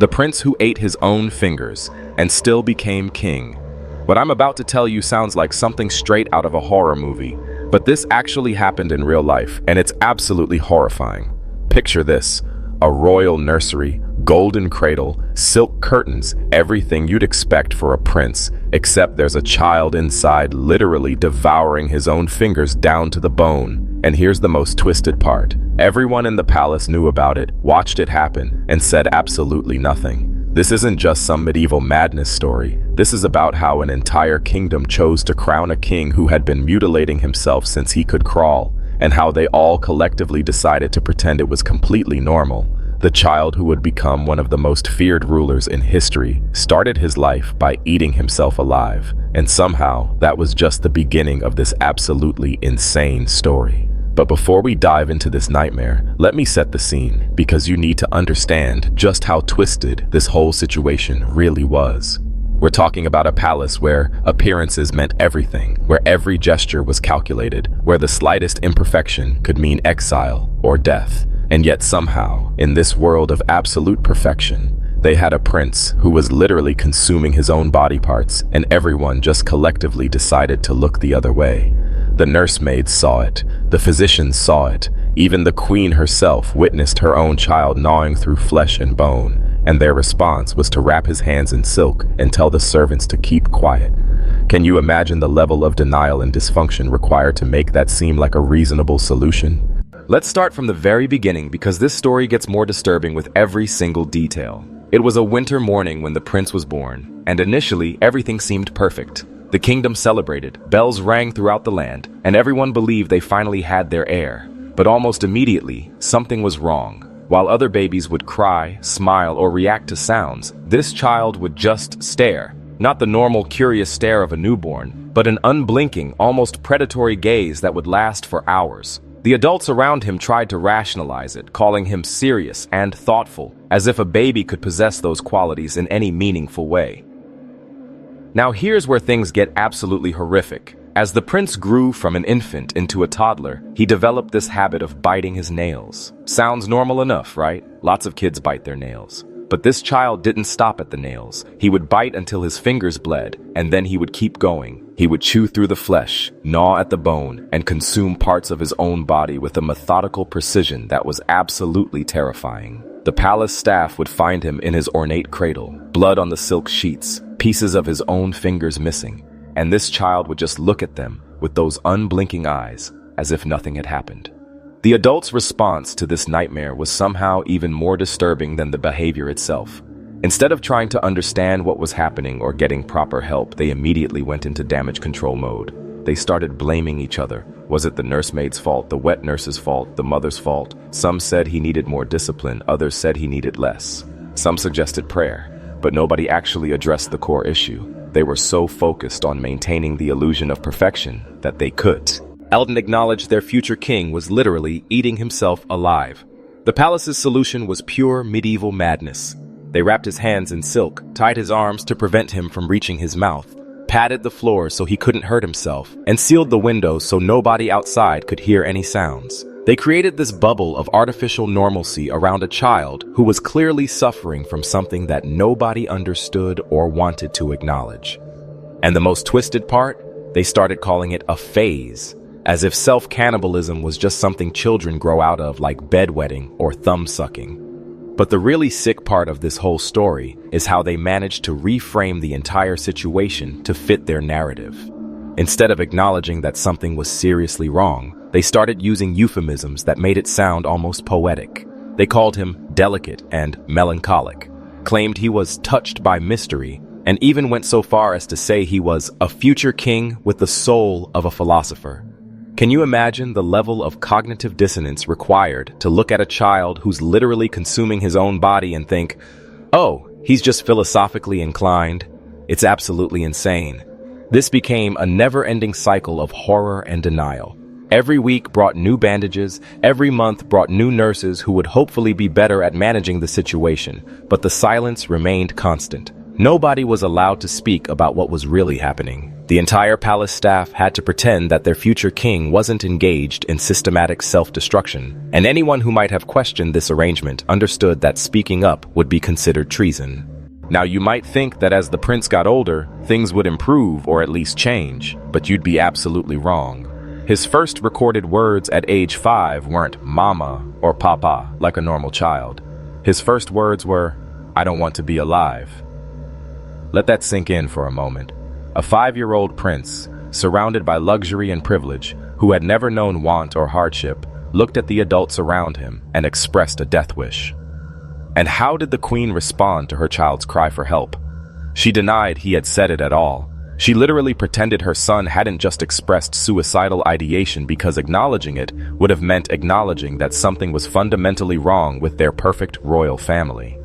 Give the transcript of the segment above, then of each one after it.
The prince who ate his own fingers and still became king. What I'm about to tell you sounds like something straight out of a horror movie, but this actually happened in real life, and it's absolutely horrifying. Picture this: a royal nursery, golden cradle, silk curtains, everything you'd expect for a prince, except there's a child inside literally devouring his own fingers down to the bone. And here's the most twisted part. Everyone in the palace knew about it, watched it happen, and said absolutely nothing. This isn't just some medieval madness story. This is about how an entire kingdom chose to crown a king who had been mutilating himself since he could crawl, and how they all collectively decided to pretend it was completely normal. The child who would become one of the most feared rulers in history started his life by eating himself alive, and somehow that was just the beginning of this absolutely insane story. But before we dive into this nightmare, let me set the scene, because you need to understand just how twisted this whole situation really was. We're talking about a palace where appearances meant everything, where every gesture was calculated, where the slightest imperfection could mean exile or death. And yet somehow, in this world of absolute perfection, they had a prince who was literally consuming his own body parts, and everyone just collectively decided to look the other way. The nursemaids saw it, the physicians saw it, even the queen herself witnessed her own child gnawing through flesh and bone, and their response was to wrap his hands in silk and tell the servants to keep quiet. Can you imagine the level of denial and dysfunction required to make that seem like a reasonable solution? Let's start from the very beginning, because this story gets more disturbing with every single detail. It was a winter morning when the prince was born, and initially everything seemed perfect. The kingdom celebrated, bells rang throughout the land, and everyone believed they finally had their heir. But almost immediately, something was wrong. While other babies would cry, smile, or react to sounds, this child would just stare. Not the normal curious stare of a newborn, but an unblinking, almost predatory gaze that would last for hours. The adults around him tried to rationalize it, calling him serious and thoughtful, as if a baby could possess those qualities in any meaningful way. Now here's where things get absolutely horrific. As the prince grew from an infant into a toddler, he developed this habit of biting his nails. Sounds normal enough, right? Lots of kids bite their nails. But this child didn't stop at the nails. He would bite until his fingers bled, and then he would keep going. He would chew through the flesh, gnaw at the bone, and consume parts of his own body with a methodical precision that was absolutely terrifying. The palace staff would find him in his ornate cradle, blood on the silk sheets, pieces of his own fingers missing, and this child would just look at them with those unblinking eyes as if nothing had happened. The adults' response to this nightmare was somehow even more disturbing than the behavior itself. Instead of trying to understand what was happening or getting proper help, they immediately went into damage control mode. They started blaming each other. Was it the nursemaid's fault, the wet nurse's fault, the mother's fault? Some said he needed more discipline, others said he needed less. Some suggested prayer, but nobody actually addressed the core issue. They were so focused on maintaining the illusion of perfection that they could. Eldon acknowledged their future king was literally eating himself alive. The palace's solution was pure medieval madness. They wrapped his hands in silk, tied his arms to prevent him from reaching his mouth, padded the floor so he couldn't hurt himself, and sealed the windows so nobody outside could hear any sounds. They created this bubble of artificial normalcy around a child who was clearly suffering from something that nobody understood or wanted to acknowledge. And the most twisted part? They started calling it a phase, as if self-cannibalism was just something children grow out of, like bedwetting or thumb-sucking. But the really sick part of this whole story is how they managed to reframe the entire situation to fit their narrative. Instead of acknowledging that something was seriously wrong, they started using euphemisms that made it sound almost poetic. They called him delicate and melancholic, claimed he was touched by mystery, and even went so far as to say he was a future king with the soul of a philosopher. Can you imagine the level of cognitive dissonance required to look at a child who's literally consuming his own body and think, oh, he's just philosophically inclined? It's absolutely insane. This became a never-ending cycle of horror and denial. Every week brought new bandages, every month brought new nurses who would hopefully be better at managing the situation, but the silence remained constant. Nobody was allowed to speak about what was really happening. The entire palace staff had to pretend that their future king wasn't engaged in systematic self-destruction, and anyone who might have questioned this arrangement understood that speaking up would be considered treason. Now, you might think that as the prince got older, things would improve or at least change, but you'd be absolutely wrong. His first recorded words at age 5 weren't mama or papa like a normal child. His first words were, "I don't want to be alive." Let that sink in for a moment. A 5-year-old prince, surrounded by luxury and privilege, who had never known want or hardship, looked at the adults around him and expressed a death wish. And how did the queen respond to her child's cry for help? She denied he had said it at all. She literally pretended her son hadn't just expressed suicidal ideation because acknowledging it would have meant acknowledging that something was fundamentally wrong with their perfect royal family.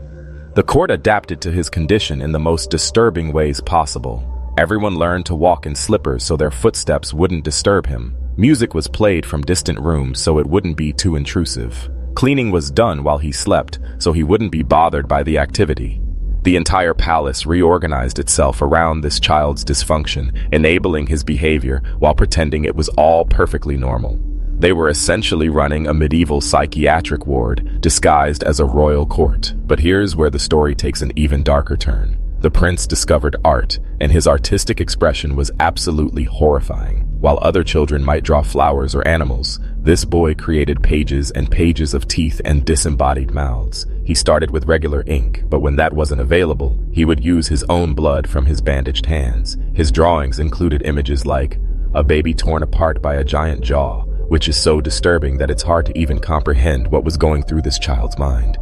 The court adapted to his condition in the most disturbing ways possible. Everyone learned to walk in slippers so their footsteps wouldn't disturb him. Music was played from distant rooms so it wouldn't be too intrusive. Cleaning was done while he slept so he wouldn't be bothered by the activity. The entire palace reorganized itself around this child's dysfunction, enabling his behavior while pretending it was all perfectly normal. They were essentially running a medieval psychiatric ward disguised as a royal court. But here's where the story takes an even darker turn. The prince discovered art, and his artistic expression was absolutely horrifying. While other children might draw flowers or animals, this boy created pages and pages of teeth and disembodied mouths. He started with regular ink, but when that wasn't available, he would use his own blood from his bandaged hands. His drawings included images like a baby torn apart by a giant jaw, which is so disturbing that it's hard to even comprehend what was going through this child's mind.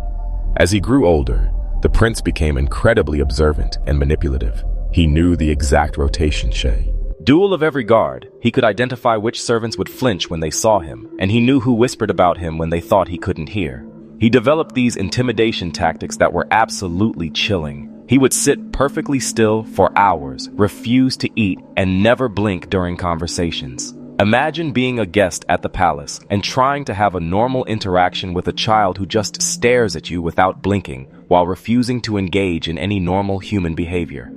As he grew older, the prince became incredibly observant and manipulative. He knew the exact rotation shay. Duel of every guard. He could identify which servants would flinch when they saw him, and he knew who whispered about him when they thought he couldn't hear. He developed these intimidation tactics that were absolutely chilling. He would sit perfectly still for hours, refuse to eat, and never blink during conversations. Imagine being a guest at the palace and trying to have a normal interaction with a child who just stares at you without blinking while refusing to engage in any normal human behavior.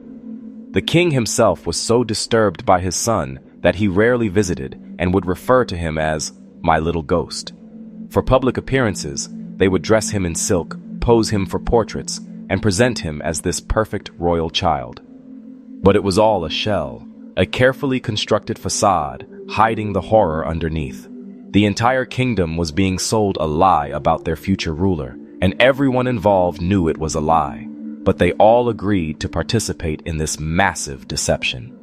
The king himself was so disturbed by his son that he rarely visited and would refer to him as "my little ghost." For public appearances, they would dress him in silk, pose him for portraits, and present him as this perfect royal child. But it was all a shell, a carefully constructed facade, hiding the horror underneath. The entire kingdom was being sold a lie about their future ruler, and everyone involved knew it was a lie. But they all agreed to participate in this massive deception.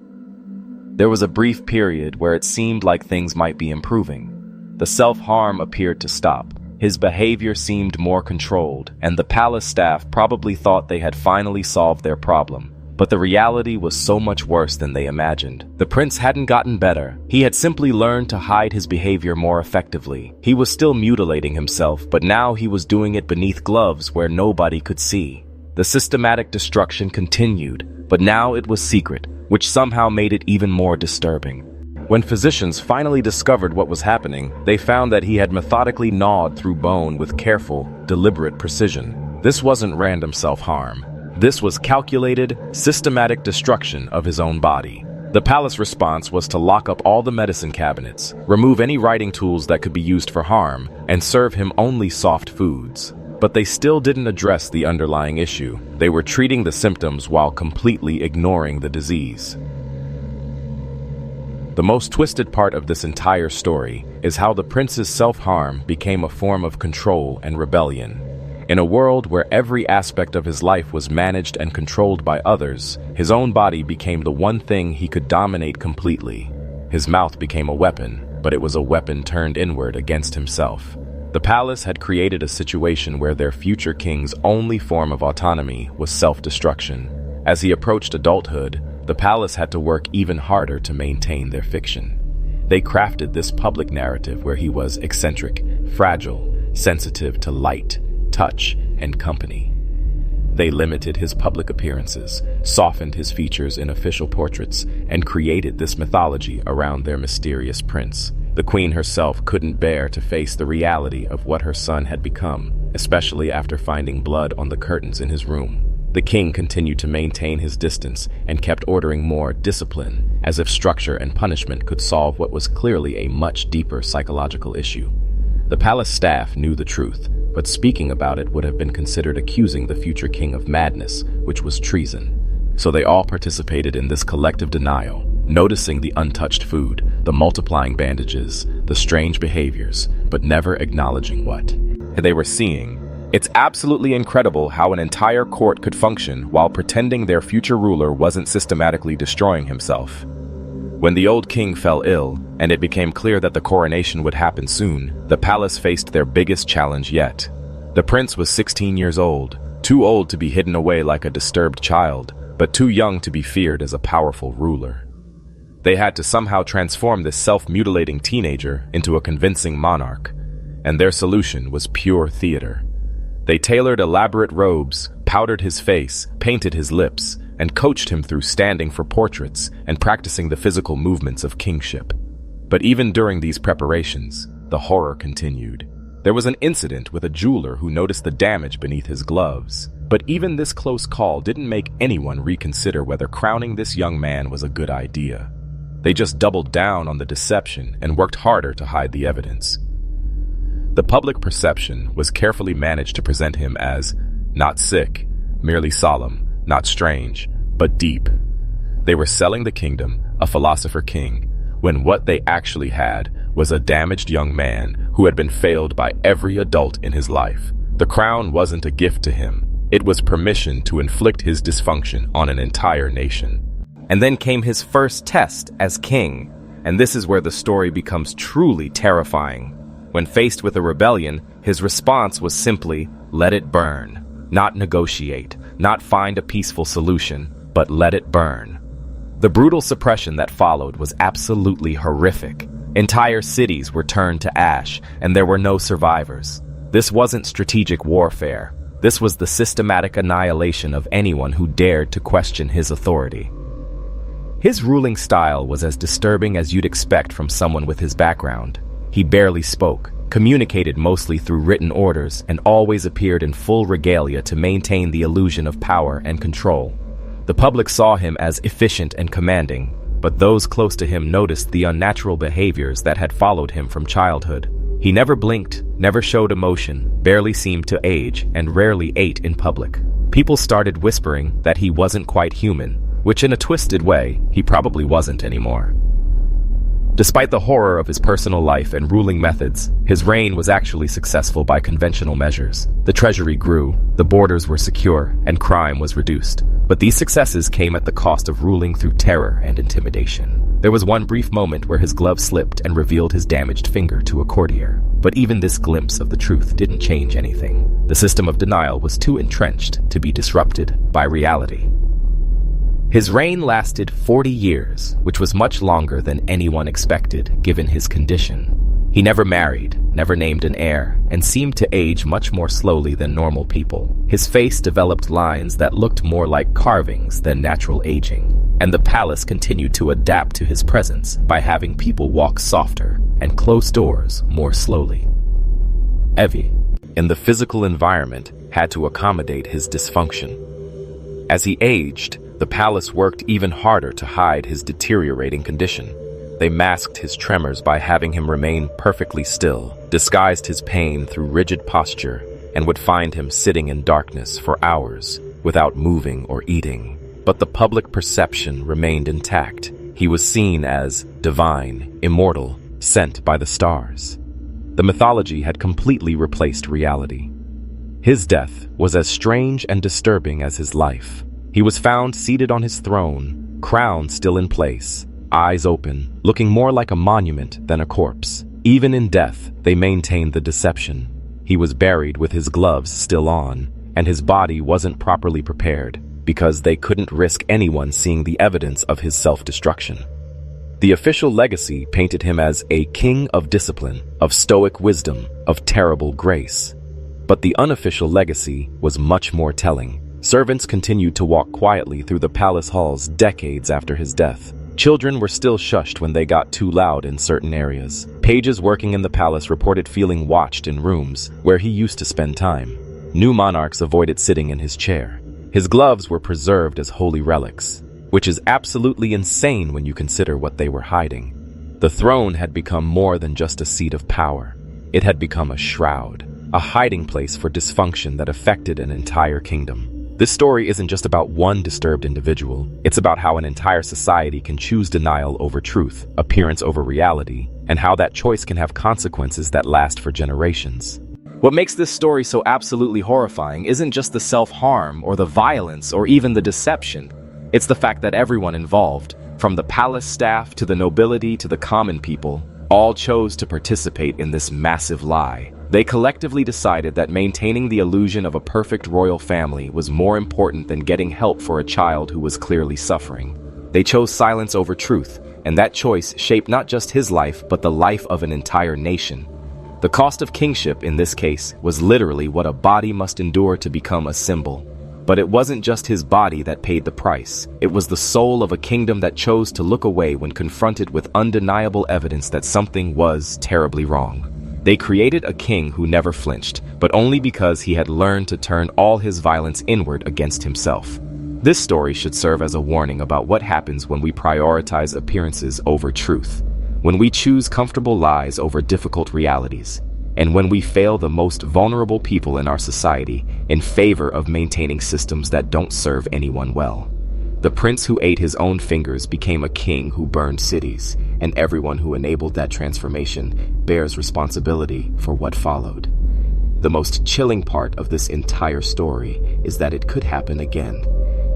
There was a brief period where it seemed like things might be improving. The self-harm appeared to stop. His behavior seemed more controlled, and the palace staff probably thought they had finally solved their problem. But the reality was so much worse than they imagined. The prince hadn't gotten better. He had simply learned to hide his behavior more effectively. He was still mutilating himself, but now he was doing it beneath gloves where nobody could see. The systematic destruction continued, but now it was secret, which somehow made it even more disturbing. When physicians finally discovered what was happening, they found that he had methodically gnawed through bone with careful, deliberate precision. This wasn't random self-harm. This was calculated, systematic destruction of his own body. The palace response was to lock up all the medicine cabinets, remove any writing tools that could be used for harm, and serve him only soft foods. But they still didn't address the underlying issue. They were treating the symptoms while completely ignoring the disease. The most twisted part of this entire story is how the prince's self-harm became a form of control and rebellion. In a world where every aspect of his life was managed and controlled by others, his own body became the one thing he could dominate completely. His mouth became a weapon, but it was a weapon turned inward against himself. The palace had created a situation where their future king's only form of autonomy was self-destruction. As he approached adulthood, the palace had to work even harder to maintain their fiction. They crafted this public narrative where he was eccentric, fragile, sensitive to light, touch, and company. They limited his public appearances, softened his features in official portraits, and created this mythology around their mysterious prince. The queen herself couldn't bear to face the reality of what her son had become, especially after finding blood on the curtains in his room. The king continued to maintain his distance and kept ordering more discipline, as if structure and punishment could solve what was clearly a much deeper psychological issue. The palace staff knew the truth, but speaking about it would have been considered accusing the future king of madness, which was treason. So they all participated in this collective denial, noticing the untouched food, the multiplying bandages, the strange behaviors, but never acknowledging what they were seeing. It's absolutely incredible how an entire court could function while pretending their future ruler wasn't systematically destroying himself. When the old king fell ill, and it became clear that the coronation would happen soon, the palace faced their biggest challenge yet. The prince was 16 years old, too old to be hidden away like a disturbed child, but too young to be feared as a powerful ruler. They had to somehow transform this self-mutilating teenager into a convincing monarch, and their solution was pure theater. They tailored elaborate robes, powdered his face, painted his lips, and coached him through standing for portraits and practicing the physical movements of kingship. But even during these preparations, the horror continued. There was an incident with a jeweler who noticed the damage beneath his gloves. But even this close call didn't make anyone reconsider whether crowning this young man was a good idea. They just doubled down on the deception and worked harder to hide the evidence. The public perception was carefully managed to present him as not sick, merely solemn, not strange, but deep. They were selling the kingdom, a philosopher king, when what they actually had was a damaged young man who had been failed by every adult in his life. The crown wasn't a gift to him. It was permission to inflict his dysfunction on an entire nation. And then came his first test as king, and this is where the story becomes truly terrifying. When faced with a rebellion, his response was simply, let it burn. Not negotiate, not find a peaceful solution, but let it burn. The brutal suppression that followed was absolutely horrific. Entire cities were turned to ash, and there were no survivors. This wasn't strategic warfare. This was the systematic annihilation of anyone who dared to question his authority. His ruling style was as disturbing as you'd expect from someone with his background. He barely spoke, communicated mostly through written orders, and always appeared in full regalia to maintain the illusion of power and control. The public saw him as efficient and commanding, but those close to him noticed the unnatural behaviors that had followed him from childhood. He never blinked, never showed emotion, barely seemed to age, and rarely ate in public. People started whispering that he wasn't quite human, which in a twisted way, he probably wasn't anymore. Despite the horror of his personal life and ruling methods, his reign was actually successful by conventional measures. The treasury grew, the borders were secure, and crime was reduced. But these successes came at the cost of ruling through terror and intimidation. There was one brief moment where his glove slipped and revealed his damaged finger to a courtier. But even this glimpse of the truth didn't change anything. The system of denial was too entrenched to be disrupted by reality. His reign lasted 40 years, which was much longer than anyone expected, given his condition. He never married, never named an heir, and seemed to age much more slowly than normal people. His face developed lines that looked more like carvings than natural aging, and the palace continued to adapt to his presence by having people walk softer and close doors more slowly. Evie, in the physical environment, had to accommodate his dysfunction. As he aged, the palace worked even harder to hide his deteriorating condition. They masked his tremors by having him remain perfectly still, disguised his pain through rigid posture, and would find him sitting in darkness for hours without moving or eating. But the public perception remained intact. He was seen as divine, immortal, sent by the stars. The mythology had completely replaced reality. His death was as strange and disturbing as his life. He was found seated on his throne, crown still in place, eyes open, looking more like a monument than a corpse. Even in death, they maintained the deception. He was buried with his gloves still on, and his body wasn't properly prepared because they couldn't risk anyone seeing the evidence of his self-destruction. The official legacy painted him as a king of discipline, of stoic wisdom, of terrible grace. But the unofficial legacy was much more telling. Servants continued to walk quietly through the palace halls decades after his death. Children were still shushed when they got too loud in certain areas. Pages working in the palace reported feeling watched in rooms where he used to spend time. New monarchs avoided sitting in his chair. His gloves were preserved as holy relics. which is absolutely insane when you consider what they were hiding. The throne had become more than just a seat of power. It had become a shroud, a hiding place for dysfunction that affected an entire kingdom. This story isn't just about one disturbed individual. It's about how an entire society can choose denial over truth, appearance over reality, and how that choice can have consequences that last for generations. What makes this story so absolutely horrifying isn't just the self-harm or the violence or even the deception. It's the fact that everyone involved, from the palace staff to the nobility to the common people, all chose to participate in this massive lie. They collectively decided that maintaining the illusion of a perfect royal family was more important than getting help for a child who was clearly suffering. They chose silence over truth, and that choice shaped not just his life but the life of an entire nation. The cost of kingship in this case was literally what a body must endure to become a symbol. But it wasn't just his body that paid the price. It was the soul of a kingdom that chose to look away when confronted with undeniable evidence that something was terribly wrong. They created a king who never flinched, but only because he had learned to turn all his violence inward against himself. This story should serve as a warning about what happens when we prioritize appearances over truth, when we choose comfortable lies over difficult realities, and when we fail the most vulnerable people in our society in favor of maintaining systems that don't serve anyone well. The prince who ate his own fingers became a king who burned cities, and everyone who enabled that transformation bears responsibility for what followed. The most chilling part of this entire story is that it could happen again.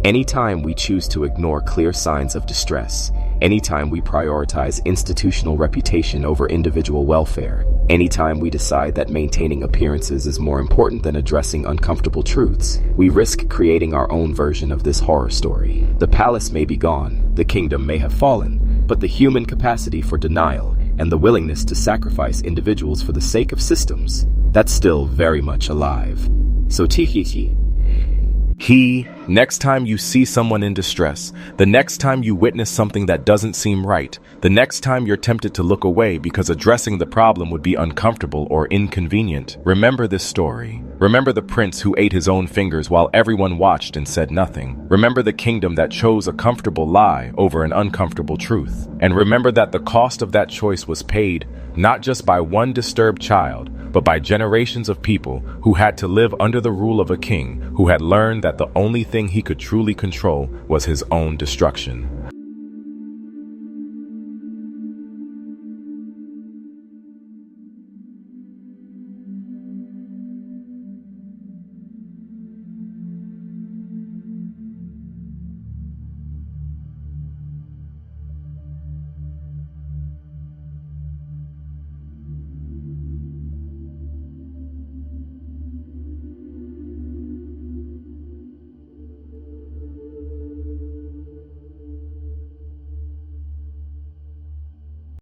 Anytime we choose to ignore clear signs of distress, anytime we prioritize institutional reputation over individual welfare, anytime we decide that maintaining appearances is more important than addressing uncomfortable truths, we risk creating our own version of this horror story. The palace may be gone, the kingdom may have fallen, but the human capacity for denial and the willingness to sacrifice individuals for the sake of systems, that's still very much alive. So next time you see someone in distress, the next time you witness something that doesn't seem right, the next time you're tempted to look away because addressing the problem would be uncomfortable or inconvenient, remember this story. Remember the prince who ate his own fingers while everyone watched and said nothing. Remember the kingdom that chose a comfortable lie over an uncomfortable truth. And remember that the cost of that choice was paid not just by one disturbed child, but by generations of people who had to live under the rule of a king who had learned that the only thing he could truly control was his own destruction.